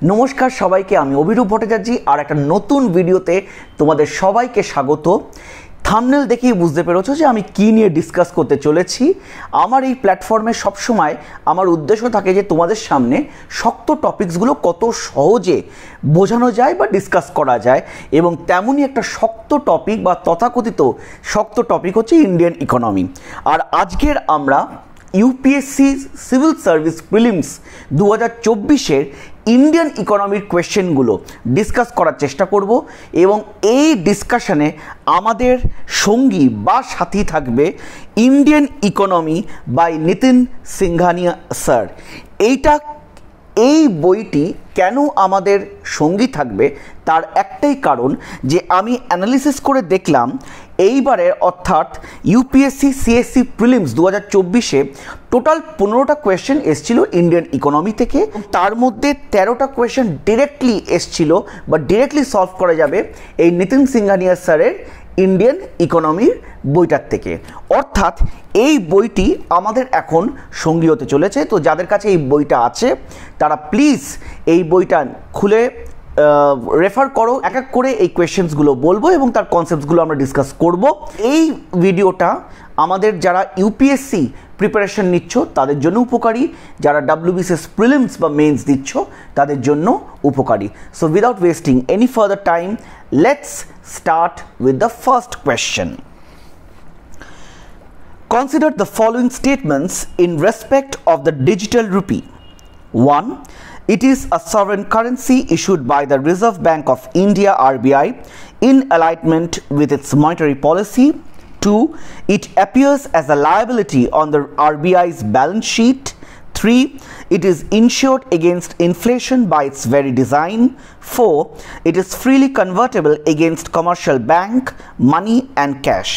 নমস্কার সবাইকে, আমি অভিরূপ ভট্টাচার্য আর একটা নতুন ভিডিওতে তোমাদের সবাইকে স্বাগত। থাম্বনেল দেখেই বুঝতে পেরেছো যে আমি কি নিয়ে ডিসকাস করতে চলেছি। আমার এই প্ল্যাটফর্মে সবসময় আমার উদ্দেশ্য থাকে যে তোমাদের সামনে শক্ত টপিকসগুলো কত সহজে বোঝানো যায় বা ডিসকাস করা যায়, এবং তেমনই একটা শক্ত টপিক বা তথাকথিত শক্ত টপিক হচ্ছে ইন্ডিয়ান ইকোনমি। আর আজকের আমরা ইউপিএসসি সিভিল সার্ভিস প্রিলিমস 2024-এর ইন্ডিয়ান ইকোনমির কোয়েশ্চেনগুলো ডিসকাস করার চেষ্টা করব, এবং এই ডিসকাশনে আমাদের সঙ্গী বা সাথী থাকবে Indian economy by Nitin Singhania sir. এই বইটি কেন আমাদের সঙ্গী থাকবে তার একটাই কারণ যে আমি অ্যানালিসিস করে দেখলাম এইবারের অর্থাৎ ইউপিএসসি সিএসসি প্রিলিমস 2024-এ টোটাল 15টা কোয়েশ্চেন এসছিল ইন্ডিয়ান ইকোনমি থেকে। তার মধ্যে 13টা কোয়েশ্চেন ডিরেক্টলি এসছিল বা ডিরেক্টলি সলভ করা যাবে এই নিতিন সিংঘানিয়া স্যারের ইন্ডিয়ান ইকোনমির বইটার থেকে। অর্থাৎ এই বইটি আমাদের এখন সঙ্গী হতে চলেছে। তো যাদের কাছে এই বইটা আছে তারা প্লিজ এই বইটা খুলে রেফার করো। এক এক করে এই কোয়েশ্চেন্সগুলো বলবো এবং তার কনসেপ্টসগুলো আমরা ডিসকাস করব। এই ভিডিওটা আমাদের যারা ইউপিএসসি প্রিপারেশন নিচ্ছ তাদের জন্য উপকারী, যারা WBCS প্রিলিমস বা মেন্স দিচ্ছ তাদের জন্য উপকারী। So without wasting any further time, let's start with the first question. Consider the following statements in respect of the digital rupee. 1. It is a sovereign currency issued by the Reserve Bank of India (RBI) in alignment with its monetary policy. 2. It appears as a liability on the RBI's balance sheet. 3. It is insured against inflation by its very design. 4. It is freely convertible against commercial bank, money and cash.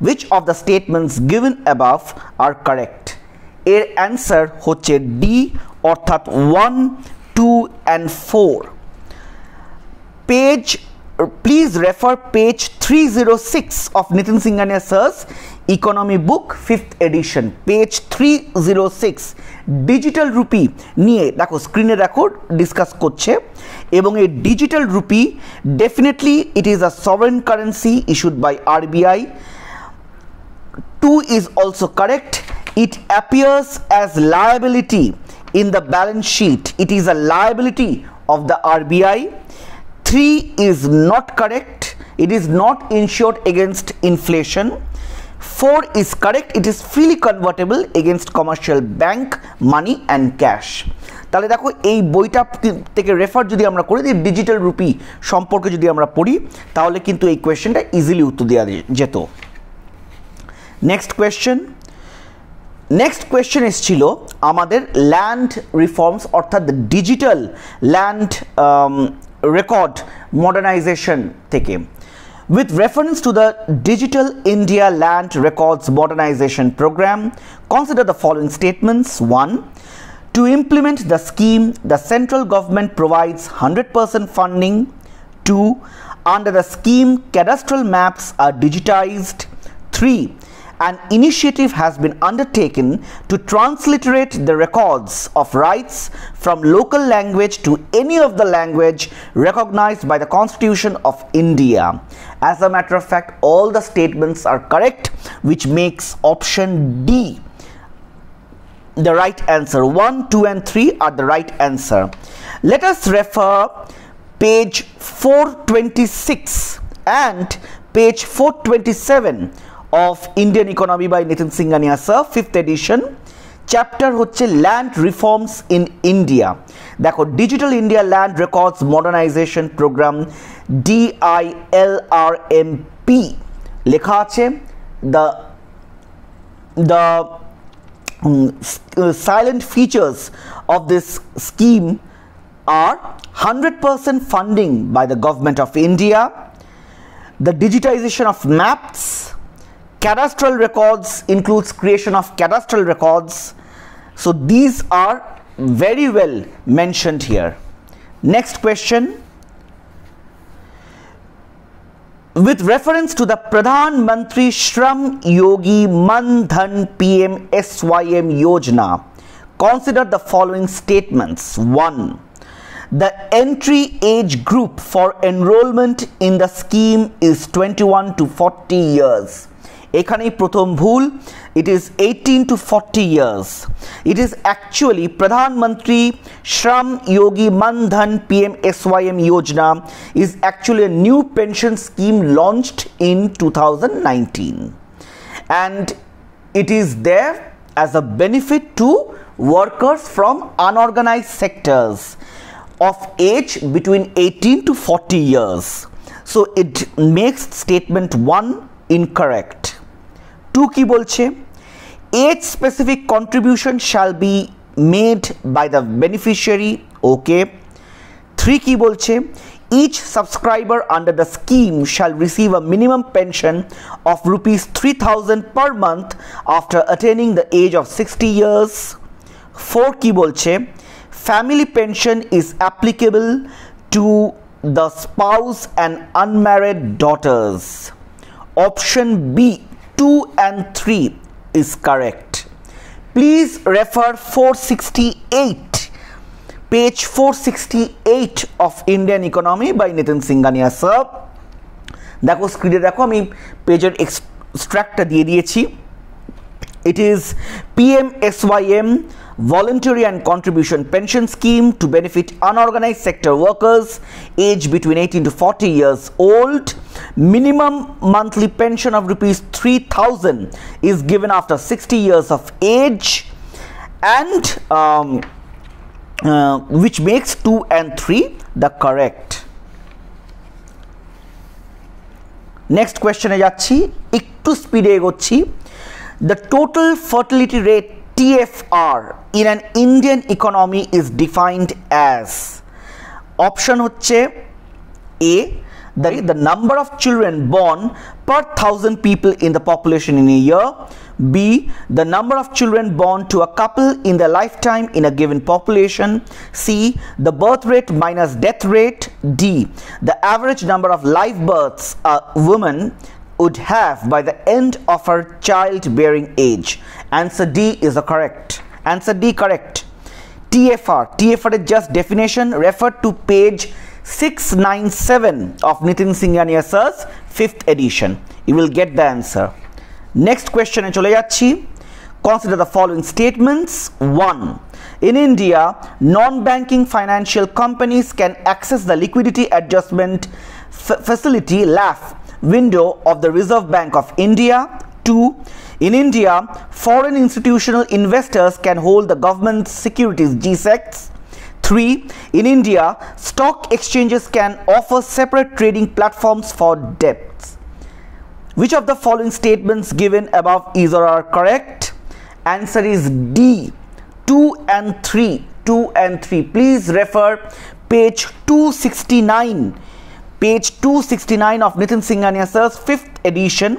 Which of the statements given above are correct? এর answer হচ্ছে D, অর্থাৎ 1, 2 and 4. Please refer page 306 of Nitin Singhania sir's economy book 5th edition, page 306 digital rupee নিয়ে দেখো, স্ক্রিনে দেখো discuss করছে। এবং এই digital rupee definitely it is a sovereign currency issued by RBI. 2 is also correct. It appears as liability in the balance sheet. It is a liability of the RBI. 3 is not correct. It is not insured against inflation. 4 is correct. It is freely convertible against commercial bank, money and cash. তাহলে দেখো এই বইটা থেকে refer যদি আমরা করি, digital rupee সম্পর্কে যদি আমরা পড়ি তাহলে কিন্তু এই কোয়েশ্চেনটা ইজিলি উত্তর দেওয়া যেত। নেক্সট কোয়েশ্চেন এসেছিল আমাদের ল্যান্ড রিফর্মস অর্থাৎ ডিজিটাল ল্যান্ড রেকর্ড মডার্নাইজেশন থেকে। With reference to the Digital India Land Records Modernization Program, consider the following statements. 1. To implement the scheme, the central government provides 100% funding. 2. Under the scheme, cadastral maps are digitized. 3. An initiative has been undertaken to transliterate the records of rights from local language to any of the language recognized by the Constitution of India. As a matter of fact, all the statements are correct, which makes option D the right answer. 1, 2 and 3 are the right answer. Let us refer page 426 and page 427 of Indian Economy by Nitin Singhania sir, 5th edition. Chapter হচ্ছে land reforms in India. দেখো, digital India land records modernisation programme DILRMP লেখা আছে। the silent features of this scheme are 100% funding by the government of India, the digitization of maps, cadastral records includes creation of cadastral records. So these are very well mentioned here. Next question. With reference to the Pradhan Mantri Shram Yogi Man Dhan PM SYM Yojana, consider the following statements. 1. The entry age group for enrollment in the scheme is 21 to 40 years. এখানেই প্রথম ভুল, it is 18 to 40 years. It is actually Pradhan Mantri Shram Yogi Mandhan PMSYM Yojana is actually a new pension scheme launched in 2019, and it is there as a benefit to workers from unorganized sectors of age between 18 to 40 years. So it makes statement 1 incorrect. 2 কি বলছে? Age specific contribution shall be made by the beneficiary. Okay. 3 কি বলছে? Each subscriber under the scheme shall receive a minimum pension of rupees 3,000 per month after attaining the age of 60 years. 4 কি বলছে? Family pension is applicable to the spouse and unmarried daughters. Option B, 2 and 3 is correct. Please refer 468, page 468 of Indian Economy by Nitin Singhania sir. দেখো স্ক্রিনে দেখো, আমি পেজের এক্সট্রাক্টটা দিয়ে দিয়েছি। It is PMSYM Voluntary and Contribution Pension Scheme to benefit unorganized sector workers aged between 18 to 40 years old. Minimum monthly pension of rupees 3,000 is given after 60 years of age, and which makes 2 and 3 the correct. Next question এ যাচ্ছি, একটু স্পিডে এগোচ্ছি। The total fertility rate TFR in an Indian economy is defined as, option হচ্ছে A, the number of children born per 1,000 people in the population in a year. B, the number of children born to a couple in their lifetime in a given population. C, the birth rate minus death rate. D, the average number of live births a woman would have by the end of her childbearing age. Answer D is the correct. Answer D correct. TFR is just definition. Refer to page 697 of Nitin Singhania sir's 5th edition. You will get the answer. Next question e chole jacchi. Consider the following statements. 1. In India, non-banking financial companies can access the liquidity adjustment facility LAF window of the Reserve Bank of India. 2. In India, foreign institutional investors can hold the government securities GSECs. 3. In India, stock exchanges can offer separate trading platforms for debts. Which of the following statements given above is or are correct? Answer is D, 2 and 3. 2 and 3. Please refer page 269. Page 269 of Nitin Singhania sir's 5th edition.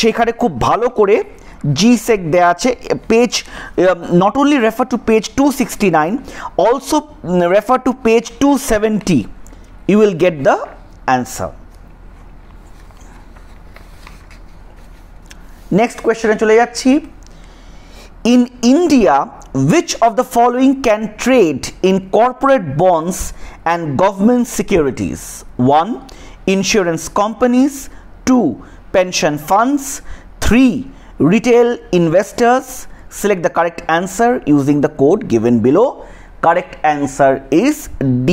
সেখানে খুব ভালো করে GSEC দেয়া আছে। Page not only refer to page 269, also refer to page 270. You will get the answer. Next question এ চলে যাচ্ছি। In India, which of the following can trade in corporate bonds and government securities? 1. Insurance companies. 2. Pension funds. 3. Retail investors. Select the correct answer using the code given below. Correct answer is D,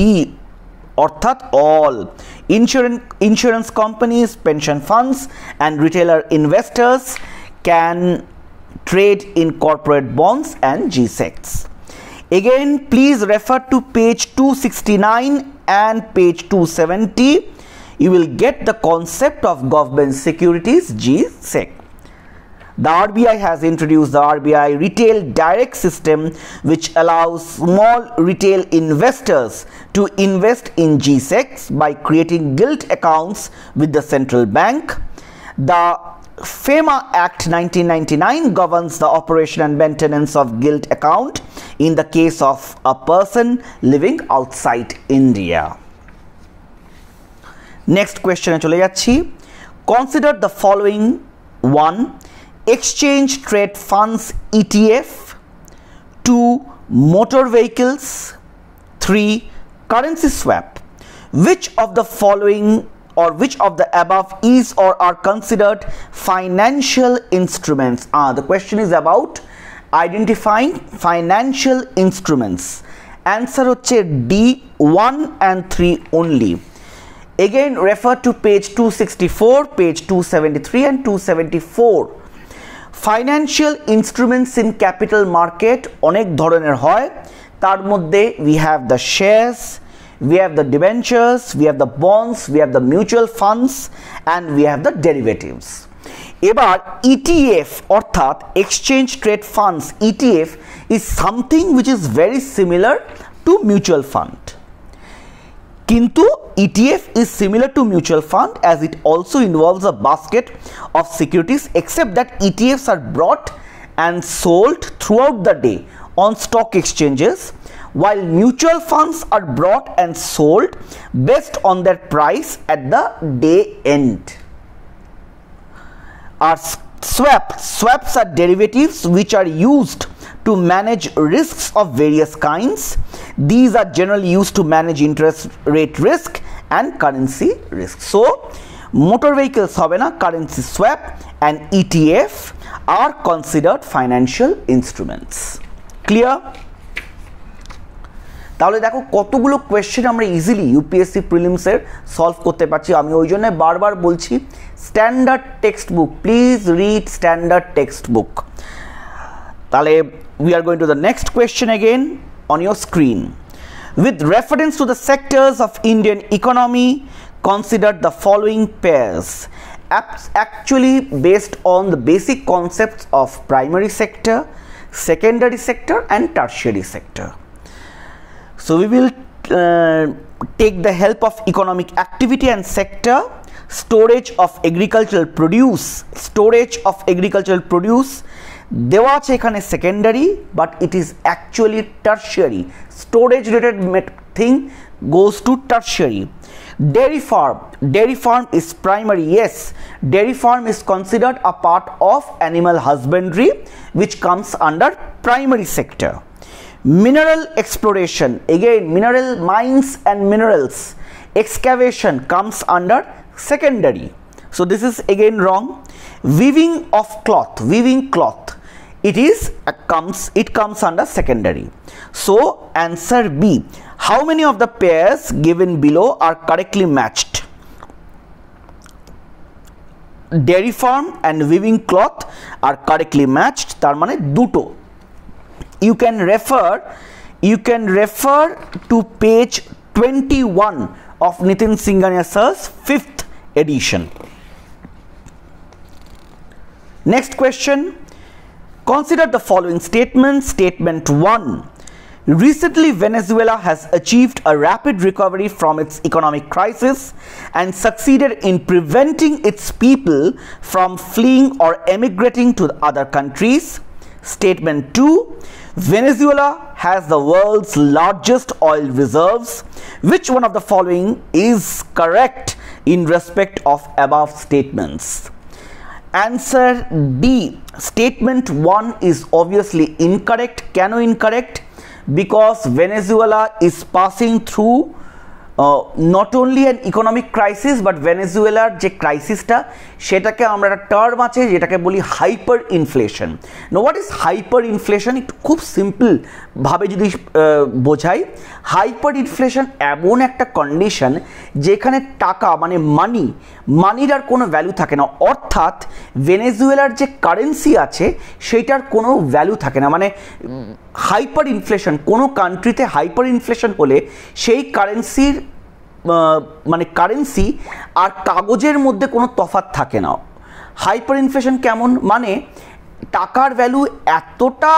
অর্থাৎ all. Insurance companies, pension funds and retailer investors can trade in corporate bonds and GSECs. Again, please refer to page 269 and page 270. You will get the concept of government securities GSEC. The RBI has introduced the RBI Retail Direct System, which allows small retail investors to invest in GSECs by creating gilt accounts with the central bank. The FEMA Act 1999 governs the operation and maintenance of gilt account in the case of a person living outside India. Next question e chole jacchi. Consider the following. 1. Exchange trade funds ETF. 2. Motor vehicles. 3. Currency swap. Which of the following or which of the above is or are considered financial instruments? The question is about identifying financial instruments. Answer হচ্ছে D, 1 and 3 only. Again refer to page 264, page 273 and 274. Financial instruments in capital market অনেক ধরনের হয়, তার মধ্যে we have the shares, we have the debentures, we have the bonds, we have the mutual funds and we have the derivatives. এবার ETF অর্থাৎ exchange trade funds, ETF is something which is very similar to mutual fund. Kintu ETF is similar to mutual fund as it also involves a basket of securities, except that ETFs are bought and sold throughout the day on stock exchanges, while mutual funds are bought and sold based on their price at the day end. Our swaps are derivatives which are used to manage risks of various kinds. These are generally used to manage interest rate risk and currency risk. So motor vehicles hobe na, currency swap and ETF are considered financial instruments. Clear? তাহলে দেখো কতগুলো question আমরা easily UPSC প্রিলিমসের solve করতে পারছি। আমি ওই জন্য বারবার বলছি standard text book, please read standard text book. তাহলে we are going to the next question again on your screen. With reference to the sectors of Indian economy, consider the following pairs. Actually based on the basic concepts of primary sector, secondary sector and tertiary sector. So we will take the help of economic activity and sector, storage of agricultural produce, দেওয়া আছে এখানে secondary but it is actually tertiary. Storage related thing goes to tertiary. Dairy farm is primary. Yes, dairy farm is considered a part of animal husbandry which comes under primary sector. Mineral exploration, again mineral mines and minerals excavation comes under secondary. So this is again wrong. Weaving cloth, it comes under secondary. So answer B. How many of the pairs given below are correctly matched? Dairy farm and weaving cloth are correctly matched, tar mane duto. You can refer to page 21 of Nitin Singhania sir's 5th edition. Next question. Consider the following statements. Statement 1. Recently, Venezuela has achieved a rapid recovery from its economic crisis and succeeded in preventing its people from fleeing or emigrating to other countries. Statement 2. Venezuela has the world's largest oil reserves. Which one of the following is correct in respect of above statements? Answer D. Statement 1 is obviously incorrect. Can incorrect? Because Venezuela is passing through not only an economic crisis but Venezuelaর যে ক্রাইসিসটা সেটাকে আমরা একটা term আছে যেটাকে বলি hyper inflation. Know what is hyper inflation? একটু খুব simple ভাবে যদি বোঝাই, হাইপার ইনফ্লেশন এমন একটা কন্ডিশন যেখানে টাকা মানে মানির আর কোনো ভ্যালু থাকে না, অর্থাৎ ভেনেজুয়েলার যে কারেন্সি আছে সেইটার কোনো ভ্যালু থাকে না। মানে হাইপার ইনফ্লেশন, কোনো কান্ট্রিতে হাইপার ইনফ্লেশন হলে সেই কারেন্সির মানে কারেন্সি আর কাগজের মধ্যে কোনো তফাৎ থাকে না। হাইপার ইনফ্লেশন কেমন? মানে টাকার ভ্যালু এতটা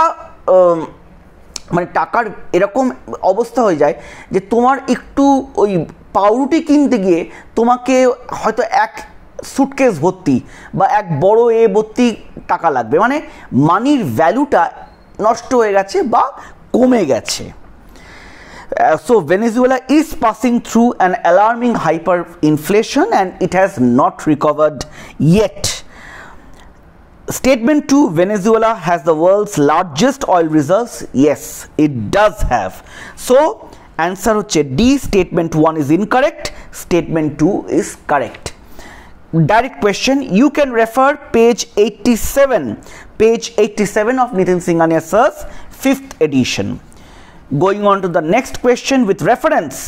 মানে টাকার এরকম অবস্থা হয়ে যায় যে তোমার একটু ওই পাউরুটি কিনতে গিয়ে তোমাকে হয়তো এক সুটকেস ভর্তি বা এক বড় ভর্তি টাকা লাগবে, মানে মানির ভ্যালুটা নষ্ট হয়ে গেছে বা কমে গেছে। So Venezuela is passing through an alarming hyperinflation and it has not recovered yet. Statement 2. Venezuela has the world's largest oil reserves. Yes, it does have. So answer হচ্ছে D, statement 1 is incorrect, statement 2 is correct. Direct question, you can refer page 87 of Nitin Singhania sir's 5th edition. Going on to the next question, with reference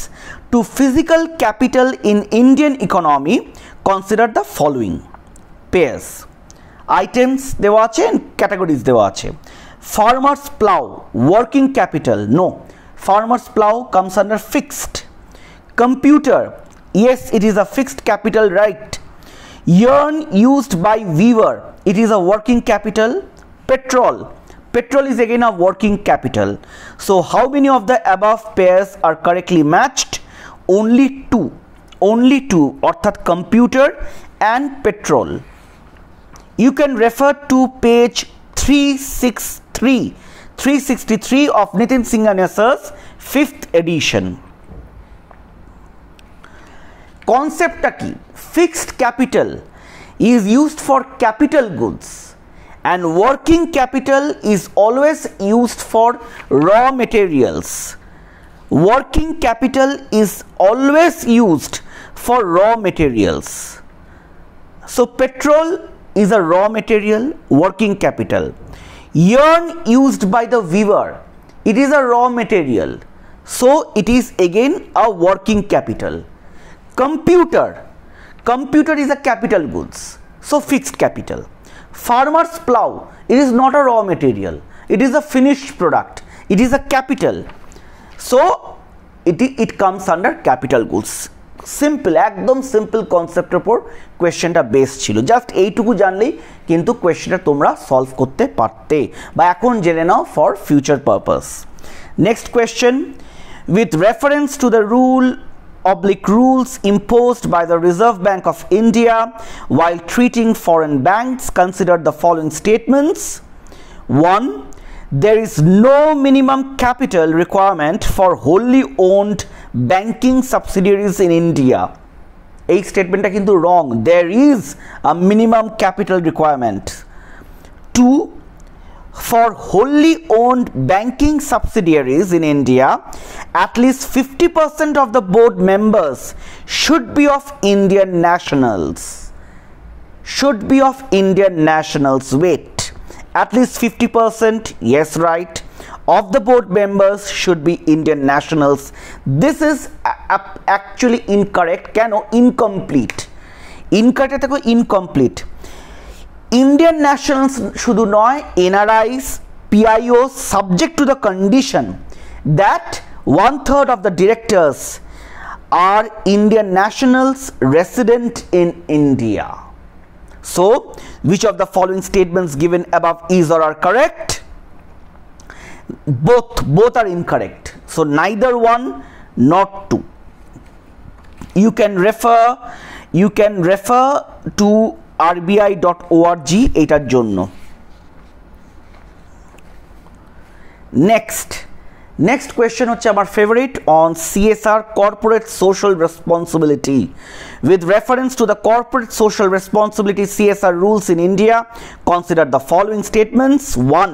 to physical capital in Indian economy, consider the following pairs. Items dewa ache and categories dewa ache. Farmer's plow, working capital, no. Farmer's plow comes under fixed. Computer, yes, it is a fixed capital, right. Yarn used by weaver, it is a working capital. Petrol is again a working capital. So how many of the above pairs are correctly matched? Only two, orthat computer and petrol. You can refer to page 363 of Nitin Singhania sir's 5th edition. Concept ki fixed capital is used for capital goods and working capital is always used for raw materials. Working capital is always used for raw materials. So petrol is a raw material, working capital. Yarn used by the weaver, it is a raw material, so it is again a working capital. Computer is a capital goods, so fixed capital. Farmer's plow, it is not a raw material, it is a finished product, it is a capital, so it comes under capital goods. Simple, একদম simple কনসেপ্টের উপর কোয়েশ্চেনটা base ছিল। Just এইটুকু জানলেই কিন্তু কোয়েশ্চেনটা তোমরা solve করতে পারতে বা এখন জেনে নাও for future purpose. Next question, with reference to the rules imposed by the Reserve Bank of India while treating foreign banks, consider the following statements. 1. There is no minimum capital requirement for wholly owned banking subsidiaries in India. এই স্টেটমেন্টটা কিন্তু wrong. There is a minimum capital requirement. 2. For wholly owned banking subsidiaries in India, at least 50% of the board members should be of Indian nationals. Wait, at least 50%, yes, right, of the board members should be Indian nationals. This is actually incorrect. Keno? Incomplete. Incomplete. Indian nationals শুধু নয়, NRIs, PIOs, subject to the condition that 1/3 of the directors are Indian nationals resident in India. So, which of the following statements given above is or are correct? Both are incorrect. So, neither one nor two. You can refer to rbi.org এটার জন্য। Next question হচ্ছে আমার favourite, on CSR, corporate social responsibility. With reference to the corporate social responsibility CSR rules in India, consider the following statements. 1.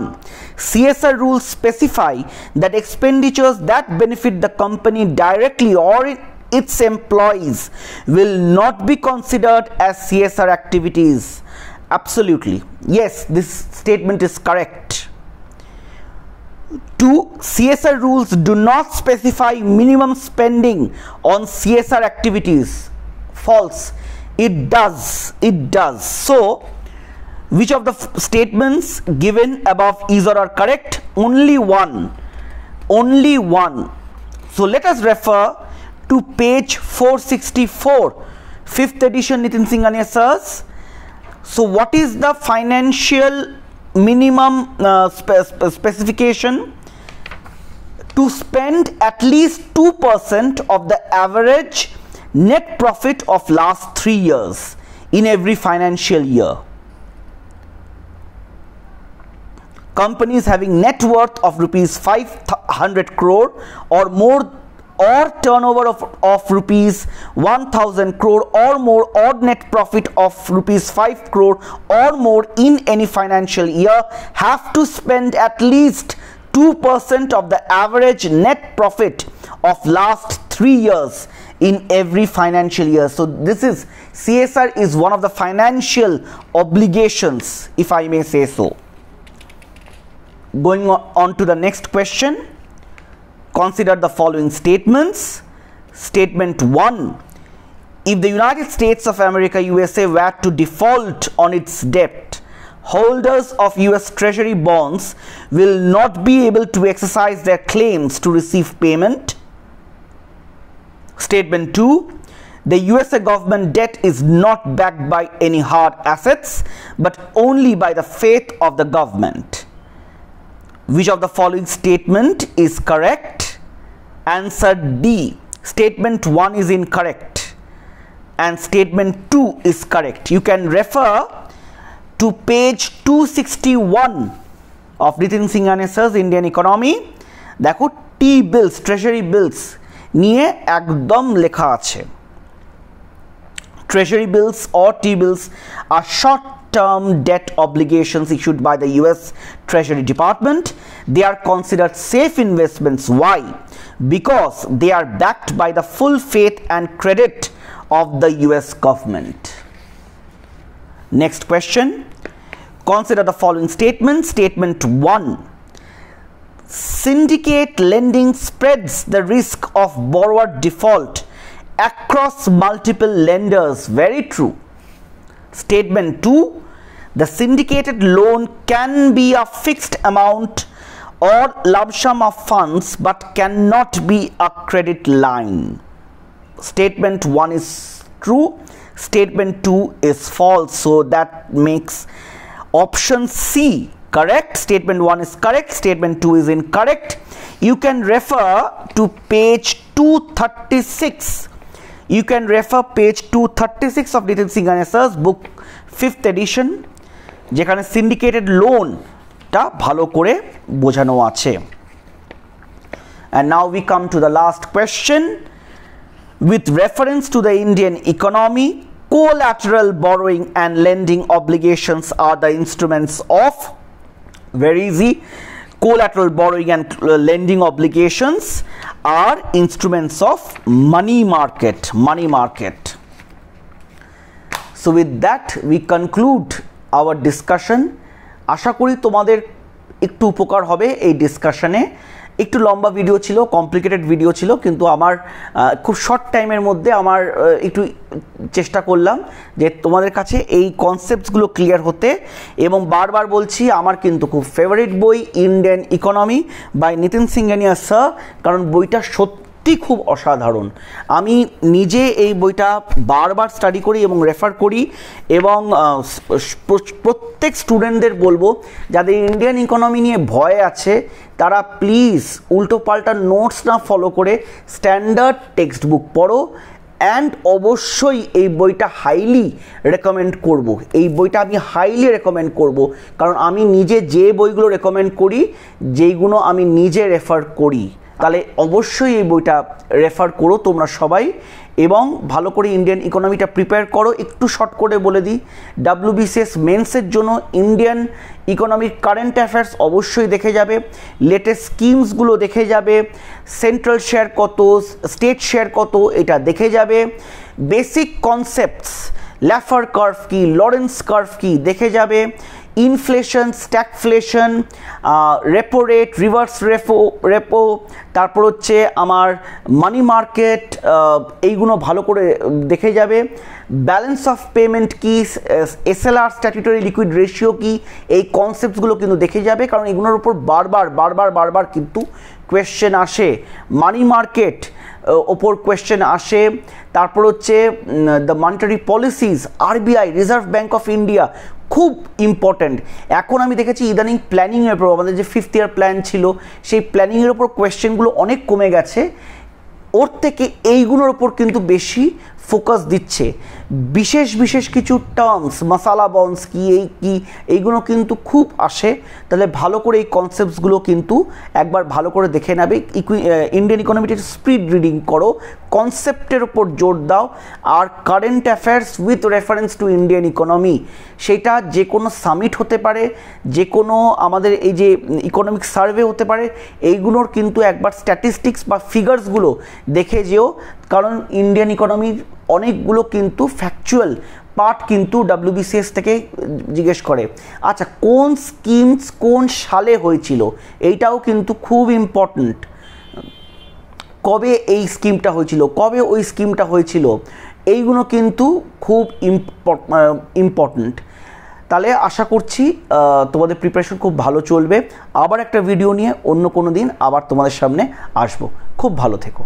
CSR rules specify that expenditures that benefit the company directly or its employees will not be considered as CSR activities. Absolutely, yes, this statement is correct. 2. CSR rules do not specify minimum spending on CSR activities. False. It does. So, which of the statements given above is or are correct? Only one. So, let us refer to page 464, 5th edition Nitin Singhania sir's. So what is the financial minimum specification? To spend at least 2% of the average net profit of last 3 years in every financial year. Companies having net worth of rupees 500 crore or more, or turnover of rupees 1000 crore or more, or net profit of rupees 5 crore or more in any financial year have to spend at least 2% of the average net profit of last 3 years in every financial year. So this is CSR is one of the financial obligations, if I may say so. Going on to the next question, consider the following statements. Statement 1: if the United States of America USA were to default on its debt, holders of US Treasury bonds will not be able to exercise their claims to receive payment. Statement 2: the USA government debt is not backed by any hard assets but only by the faith of the government. Which of the following statement is correct? Answer D. Statement 1 is incorrect and statement 2 is correct. You can refer to page 261 of Nitin Singhania sir's Indian Economy. দেখো টি বিলস, treasury বিলস নিয়ে একদম লেখা আছে। Treasury bills or T-bills are short-term debt obligations issued by the US Treasury Department. They are considered safe investments. Why? Because they are backed by the full faith and credit of the US government. Next question. Consider the following statement. Statement 1: syndicate lending spreads the risk of borrower default across multiple lenders. Very true. Statement 2: the syndicated loan can be a fixed amount or lump sum of funds but cannot be a credit line. Statement 1 is true, statement 2 is false, so that makes option C correct. Statement 1 is correct, statement 2 is incorrect. You can refer to page 236. You can refer page 236 of Nitin Singhania sir's book 5th edition, যেখানে syndicated loan টা ভালো করে বোঝানো আছে। And now we come to the last question. With reference to the Indian economy, collateral borrowing and lending obligations are the instruments of, very easy, collateral borrowing and lending obligations are instruments of money market. So with that we conclude our discussion. আশা করি তোমাদের একটু উপকার হবে এই ডিসকাশনে। একটু লম্বা video ছিল, complicated video ছিল, কিন্তু আমার খুব শর্ট টাইমের মধ্যে আমার একটু চেষ্টা করলাম যে তোমাদের কাছে এই কনসেপ্টসগুলো ক্লিয়ার হতে। এবং বারবার বলছি, আমার কিন্তু খুব ফেভারিট বই Indian economy by Nitin Singhania sir, কারণ বইটা সত্যি খুব অসাধারণ। আমি নিজে এই বইটা বারবার স্টাডি করি এবং রেফার করি, এবং প্রত্যেক স্টুডেন্টদের বলবো যাদের ইন্ডিয়ান ইকোনমি নিয়ে ভয় আছে তারা প্লিজ উল্টো পাল্টা নোটস না ফলো করে স্ট্যান্ডার্ড টেক্সট বুক পড়ো। অ্যান্ড অবশ্যই এই বইটা হাইলি রেকমেন্ড করব। এই বইটা আমি হাইলি রেকমেন্ড করব, কারণ আমি নিজে যে বইগুলো রেকমেন্ড করি, যেইগুলো আমি নিজে রেফার করি, তাহলে অবশ্যই এই বইটা রেফার করো তোমরা সবাই, এবং ভালো করে ইন্ডিয়ান ইকোনমিটা প্রিপেয়ার করো। একটু শর্ট করে বলে দিই, WBCS মেন্সের জন্য ইন্ডিয়ান ইকোনমিক কারেন্ট অ্যাফেয়ার্স অবশ্যই দেখে যাবে, লেটেস্ট স্কিমসগুলো দেখে যাবে, সেন্ট্রাল শেয়ার কত, স্টেট শেয়ার কত, এটা দেখে যাবে, বেসিক কনসেপ্টস, ল্যাফার কার্ভ কি, লরেন্স কার্ভ কি দেখে যাবে, inflation, stagflation, repo rate, reverse repo, তারপর হচ্ছে আমার মানি মার্কেট, এইগুলো ভালো করে দেখে যাবে, ব্যালেন্স অফ পেমেন্ট কি, SLR স্ট্যাটিউটরি লিকুইড রেশিও কি, এই কনসেপ্টসগুলো কিন্তু দেখে যাবে, কারণ এগুলোর উপর বারবার কিন্তু কোয়েশ্চেন আসে। মানি মার্কেট ওপর কোয়েশ্চেন আসে, তারপর হচ্ছে the monetary policies, RBI, reserve bank of India, খুব ইম্পর্ট্যান্ট। এখন আমি দেখেছি ইদানিং প্ল্যানিংয়ের উপর, আমাদের যে 5th ইয়ার প্ল্যান ছিল সেই প্ল্যানিংয়ের ওপর কোয়েশ্চেনগুলো অনেক কমে গেছে, ওর থেকে এইগুলোর ওপর কিন্তু বেশি ফোকাস দিচ্ছে। বিশেষ বিশেষ কিছু টার্মস, মশালা বন্ডস কি এইগুলো কিন্তু খুব আসে। তাহলে ভালো করে এই কনসেপ্টসগুলো কিন্তু একবার ভালো করে দেখে নেবে। ইন্ডিয়ান ইকোনমির স্পিড রিডিং করো, কনসেপ্টের উপর জোর দাও, আর current affairs with reference to Indian economy, সেটা যে কোনো সামিট হতে পারে, যে কোনো আমাদের এই যে ইকোনমিক সার্ভে হতে পারে, এইগুলোর কিন্তু একবার স্ট্যাটিস্টিক্স বা ফিগার্সগুলো দেখে যেও। কারণ ইন্ডিয়ান ইকোনমির অনেকগুলো কিন্তু ফ্যাকচুয়াল পার্ট কিন্তু WBCS থেকে জিজ্ঞেস করে। আচ্ছা, কোন স্কিমস কোন সালে হয়েছিল, এইটাও কিন্তু খুব ইম্পর্ট্যান্ট। কবে এই স্কিমটা হয়েছিল, কবে ওই স্কিমটা হয়েছিল, এইগুলো কিন্তু খুব ইম্পর্ট্যান্ট। তাহলে আশা করছি তোমাদের প্রিপারেশন খুব ভালো চলবে। আবার একটা ভিডিও নিয়ে অন্য কোনো দিন আবার তোমাদের সামনে আসবো। খুব ভালো থেকো।